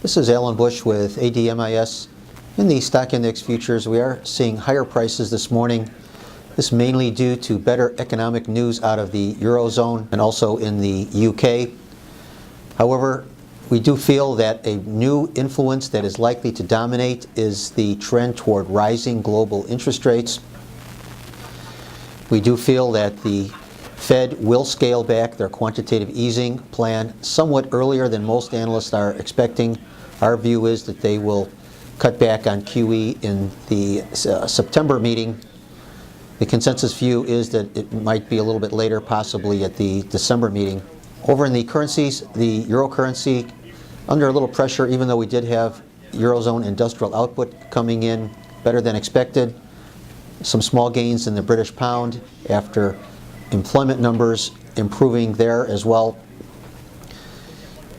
This is Alan Bush with ADMIS. In the stock index futures, we are seeing higher prices this morning. This mainly due to better economic news out of the Eurozone and also in the UK. However, we do feel that a new influence that is likely to dominate is the trend toward rising global interest rates. We do feel that the Fed will scale back their quantitative easing plan somewhat earlier than most analysts are expecting. Our view is that they will cut back on QE in the September meeting. The consensus view is that it might be a little bit later, possibly at the December meeting. Over in the currencies, the euro currency under a little pressure, even though we did have Eurozone industrial output coming in better than expected. Some small gains in the British pound after employment numbers improving there as well.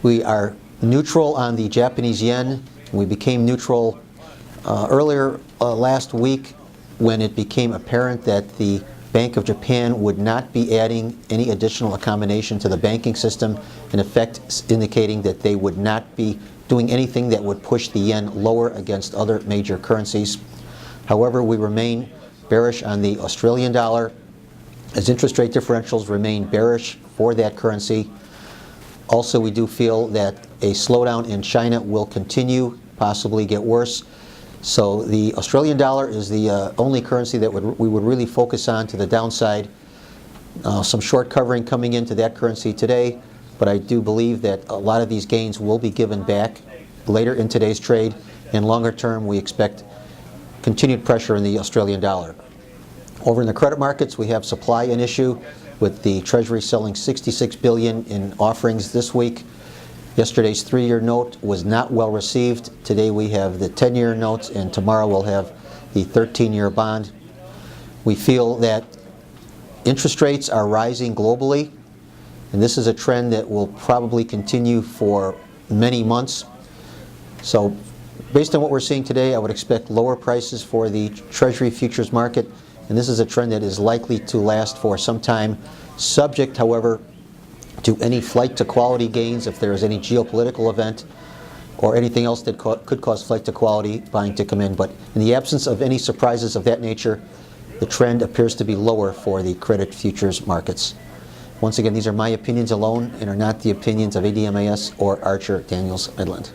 We are neutral on the Japanese yen. We became neutral earlier last week when it became apparent that the Bank of Japan would not be adding any additional accommodation to the banking system, in effect indicating that they would not be doing anything that would push the yen lower against other major currencies. However, we remain bearish on the Australian dollar as interest rate differentials remain bearish for that currency. Also, we do feel that a slowdown in China will continue, possibly get worse. So the Australian dollar is the only currency that we would really focus on to the downside. Some short covering coming into that currency today, but I do believe that a lot of these gains will be given back later in today's trade. In longer term, we expect continued pressure in the Australian dollar. Over in the credit markets, we have supply an issue with the Treasury selling $66 billion in offerings this week. Yesterday's 3-year note was not well received. Today we have the 10-year notes, and tomorrow we'll have the 13-year bond. We feel that interest rates are rising globally, and this is a trend that will probably continue for many months. So based on what we're seeing today, I would expect lower prices for the Treasury futures market, and this is a trend that is likely to last for some time, subject, however, to any flight to quality gains if there is any geopolitical event or anything else that could cause flight to quality buying to come in. But in the absence of any surprises of that nature, the trend appears to be lower for the credit futures markets. Once again, these are my opinions alone and are not the opinions of ADMIS or Archer Daniels Midland.